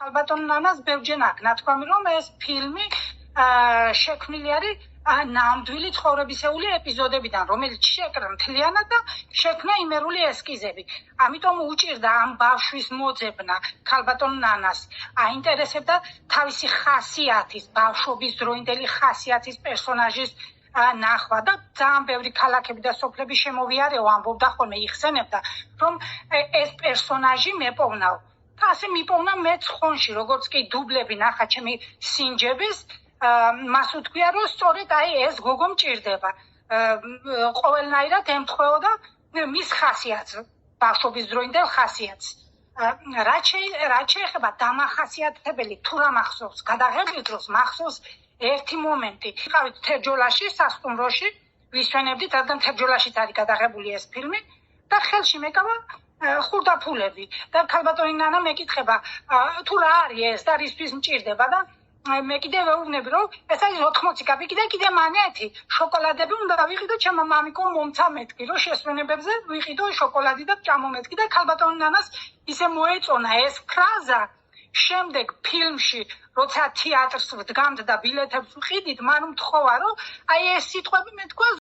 ალბათონ ნანას ბევრჯერ ნათქვამი რომ ეს ფილმი შექმნილი არის ნამდვილი ცხოვრებისეული ეპიზოდებიდან, რომელიც შეკრა მთლიანად და შექმნა იმერული ესკიზები. ამიტომ უჭირდა ამ ბავშვის მოძებნა ქალბატონ ნანას. აინტერესებდა თავისი ხასიათის, ბავშვობის დროინდელი ხასიათის პერსონაჟის ნახვა და ძალიან ბევრი ქალაქები და სოფლები შემოვიარეო, ამბობდა ხოლმე, იხსენებდა, რომ ეს პერსონაჟი მეპოვნავ. და ასე მიპოვნა მეც ხონში, როგორც კი დუბლები ნახა ჩემი სინჯების, მას უთქვია, რომ სწორედ ეს გოგო მჭირდება. ყოველნაირად ემთხვეოდა მის ხასიათს, ბავშვობის დროინდელ ხასიათს. რაც შეეხება დამახასიათებელი თუ რა მახსოვს, გადაღებლის დროს მახსოვს ერთი მომენტი. ვიყავით თერჯოლაში, სასტუმროში, ვისვენებდით, რადგან თერჯოლაშიც არის გადაღებული ეს ფილმი და ხელში მეკავა ხურდაფულები და ქალბატონი ნანა მეკითხება, თუ რა არის ეს და რისთვის მჭირდება და მე კიდე ვეუბნები, რომ ეს არის 80 კაპიკი და კიდე მანეთი, შოკოლადები უნდა ვიყიდო, ჩემო მამიკო მომცა მეთქი, რომ შესვენებებზე ვიყიდო შოკოლადი და ჭამომეთქი და ქალბატონი ნანას ისე მოეწონა ეს ფრაზა. შემდეგ ფილმში, როცა თეატრს ვდგამთ და ბილეთებს ვყიდით, მან მთხოვა, რომ ეს სიტყვები მე თქვა